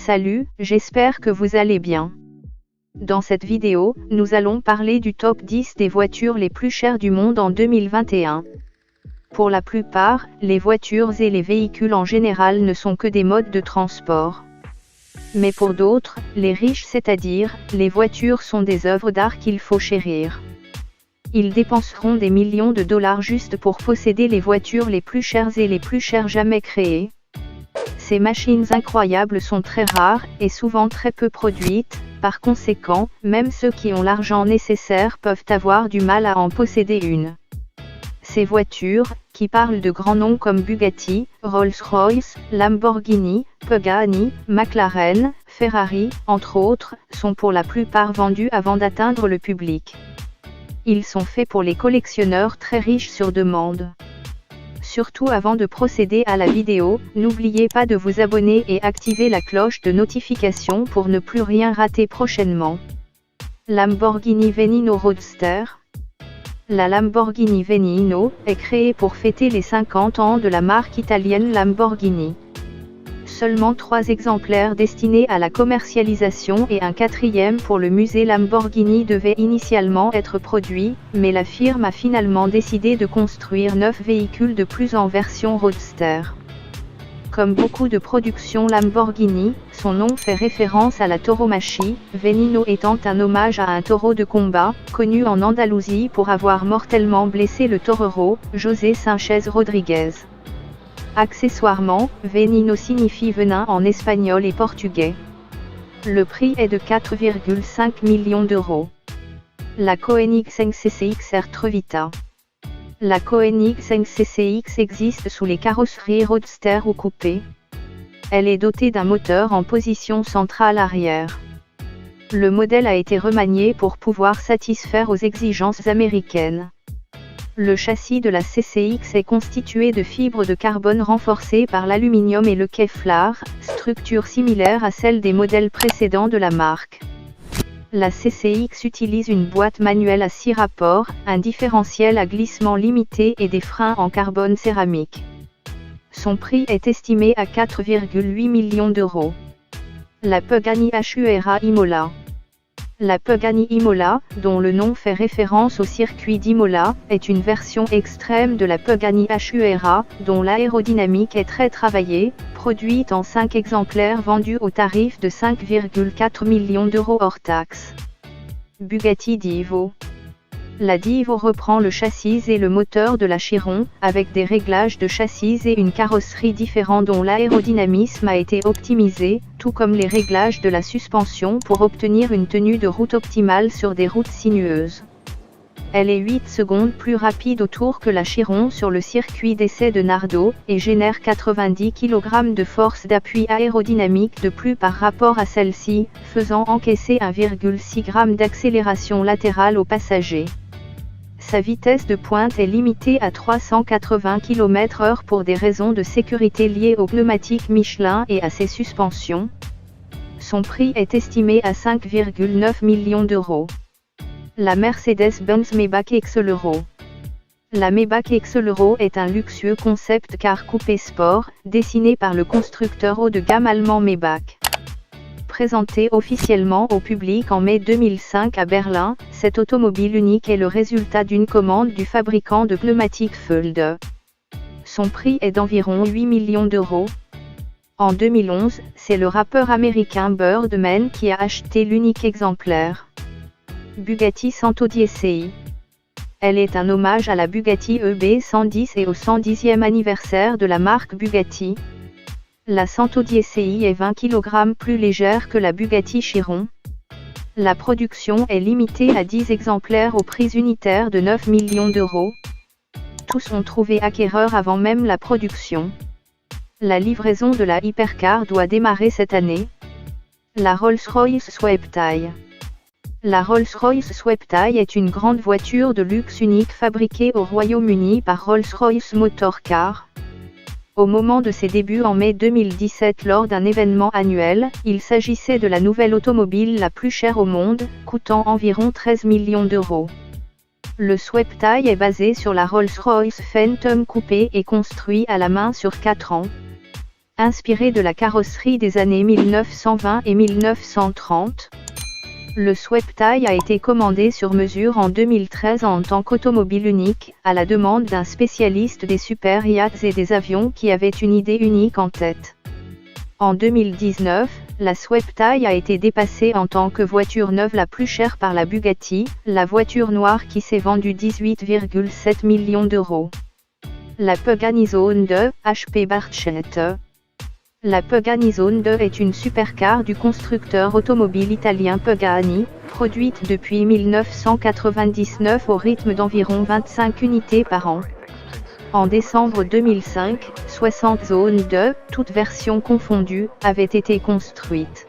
Salut, j'espère que vous allez bien. Dans cette vidéo, nous allons parler du top 10 des voitures les plus chères du monde en 2021. Pour la plupart, les voitures et les véhicules en général ne sont que des modes de transport. Mais pour d'autres, les riches, c'est-à-dire, les voitures sont des œuvres d'art qu'il faut chérir. Ils dépenseront des millions de dollars juste pour posséder les voitures les plus chères et les plus chères jamais créées. Ces machines incroyables sont très rares, et souvent très peu produites, par conséquent, même ceux qui ont l'argent nécessaire peuvent avoir du mal à en posséder une. Ces voitures, qui parlent de grands noms comme Bugatti, Rolls-Royce, Lamborghini, Pagani, McLaren, Ferrari, entre autres, sont pour la plupart vendus avant d'atteindre le public. Ils sont faits pour les collectionneurs très riches sur demande. Surtout avant de procéder à la vidéo, n'oubliez pas de vous abonner et activer la cloche de notification pour ne plus rien rater prochainement. Lamborghini Veneno Roadster. La Lamborghini Veneno est créée pour fêter les 50 ans de la marque italienne Lamborghini. Seulement 3 exemplaires destinés à la commercialisation et un 4e pour le musée Lamborghini devaient initialement être produits, mais la firme a finalement décidé de construire 9 véhicules de plus en version Roadster. Comme beaucoup de productions Lamborghini, son nom fait référence à la tauromachie, Veneno étant un hommage à un taureau de combat, connu en Andalousie pour avoir mortellement blessé le torero, José Sánchez Rodríguez. Accessoirement, Veneno signifie venin en espagnol et portugais. Le prix est de 4,5 millions d'euros. La Koenigsegg CCX Trevita. La Koenigsegg CCX existe sous les carrosseries Roadster ou coupé. Elle est dotée d'un moteur en position centrale arrière. Le modèle a été remanié pour pouvoir satisfaire aux exigences américaines. Le châssis de la CCX est constitué de fibres de carbone renforcées par l'aluminium et le Kevlar, structure similaire à celle des modèles précédents de la marque. La CCX utilise une boîte manuelle à 6 rapports, un différentiel à glissement limité et des freins en carbone céramique. Son prix est estimé à 4,8 millions d'euros. La Pagani Huayra Imola. La Pagani Imola, dont le nom fait référence au circuit d'Imola, est une version extrême de la Pagani Huayra, dont l'aérodynamique est très travaillée, produite en 5 exemplaires vendus au tarif de 5,4 millions d'euros hors taxes. Bugatti Divo. La Divo reprend le châssis et le moteur de la Chiron, avec des réglages de châssis et une carrosserie différents dont l'aérodynamisme a été optimisé, tout comme les réglages de la suspension pour obtenir une tenue de route optimale sur des routes sinueuses. Elle est 8 secondes plus rapide au tour que la Chiron sur le circuit d'essai de Nardo, et génère 90 kg de force d'appui aérodynamique de plus par rapport à celle-ci, faisant encaisser 1,6 g d'accélération latérale aux passagers. Sa vitesse de pointe est limitée à 380 km/h pour des raisons de sécurité liées aux pneumatiques Michelin et à ses suspensions. Son prix est estimé à 5,9 millions d'euros. La Mercedes-Benz Maybach Exelero. La Maybach Exelero est un luxueux concept car coupé sport, dessiné par le constructeur haut de gamme allemand Maybach. Présentée officiellement au public en mai 2005 à Berlin, cette automobile unique est le résultat d'une commande du fabricant de pneumatiques Földe. Son prix est d'environ 8 millions d'euros. En 2011, c'est le rappeur américain Birdman qui a acheté l'unique exemplaire. Bugatti Santo DSi. Elle est un hommage à la Bugatti EB110 et au 110e anniversaire de la marque Bugatti. La Santo DSi est 20 kg plus légère que la Bugatti Chiron. La production est limitée à 10 exemplaires au prix unitaire de 9 millions d'euros. Tous ont trouvé acquéreur avant même la production. La livraison de la hypercar doit démarrer cette année. La Rolls-Royce Sweptail. La Rolls-Royce Sweptail est une grande voiture de luxe unique fabriquée au Royaume-Uni par Rolls-Royce Motor Car. Au moment de ses débuts en mai 2017 lors d'un événement annuel, il s'agissait de la nouvelle automobile la plus chère au monde, coûtant environ 13 millions d'euros. Le Sweptail est basé sur la Rolls-Royce Phantom Coupé et construit à la main sur 4 ans. Inspiré de la carrosserie des années 1920 et 1930, le Sweptail a été commandé sur mesure en 2013 en tant qu'automobile unique, à la demande d'un spécialiste des super yachts et des avions qui avait une idée unique en tête. En 2019, la Sweptail a été dépassée en tant que voiture neuve la plus chère par la Bugatti, la voiture noire qui s'est vendue 18,7 millions d'euros. La Pagani Zone 2, HP Barchette. La Pagani Zone 2 est une supercar du constructeur automobile italien Pagani, produite depuis 1999 au rythme d'environ 25 unités par an. En décembre 2005, 60 Zone 2, toutes versions confondues, avaient été construites.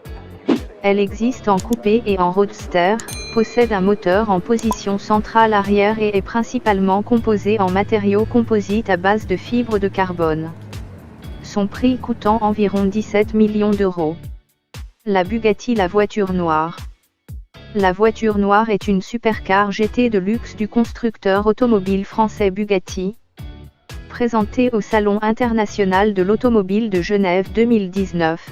Elle existe en coupé et en roadster, possède un moteur en position centrale arrière et est principalement composée en matériaux composites à base de fibres de carbone. Son prix coûtant environ 17 millions d'euros. La Bugatti la voiture noire. La voiture noire est une supercar GT de luxe du constructeur automobile français Bugatti, présentée au Salon international de l'automobile de Genève 2019.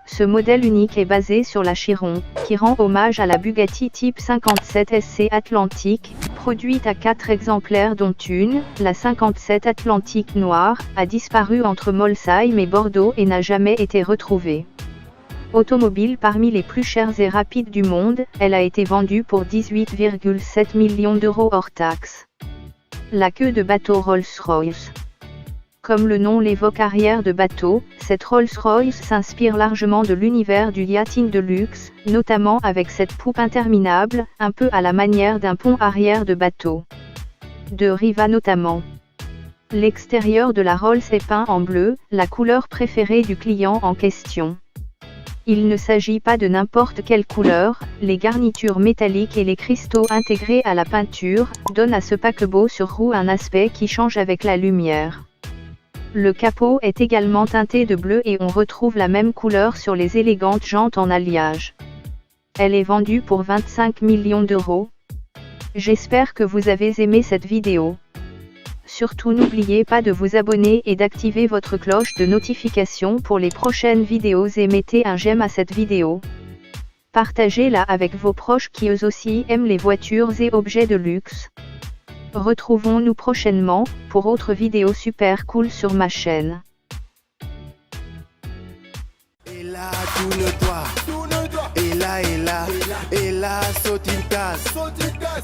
Ce modèle unique est basé sur la Chiron, qui rend hommage à la Bugatti Type 57 SC Atlantique, produite à 4 exemplaires dont une, la 57 Atlantique noire, a disparu entre Molsheim et Bordeaux et n'a jamais été retrouvée. Automobile parmi les plus chères et rapides du monde, elle a été vendue pour 18,7 millions d'euros hors taxes. La queue de bateau Rolls-Royce. Comme le nom l'évoque arrière de bateau, cette Rolls-Royce s'inspire largement de l'univers du yachting de luxe, notamment avec cette poupe interminable, un peu à la manière d'un pont arrière de bateau. De Riva notamment. L'extérieur de la Rolls est peint en bleu, la couleur préférée du client en question. Il ne s'agit pas de n'importe quelle couleur, les garnitures métalliques et les cristaux intégrés à la peinture, donnent à ce paquebot sur roue un aspect qui change avec la lumière. Le capot est également teinté de bleu et on retrouve la même couleur sur les élégantes jantes en alliage. Elle est vendue pour 25 millions d'euros. J'espère que vous avez aimé cette vidéo. Surtout n'oubliez pas de vous abonner et d'activer votre cloche de notification pour les prochaines vidéos et mettez un j'aime à cette vidéo. Partagez-la avec vos proches qui eux aussi aiment les voitures et objets de luxe. Retrouvons-nous prochainement, pour autre vidéo super cool sur ma chaîne. Et là, tourne-toi. Et là, saute une tasse.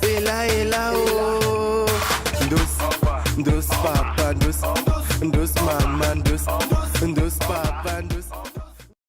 Et là, oh. Dos papa, dos maman, dos papa, dos.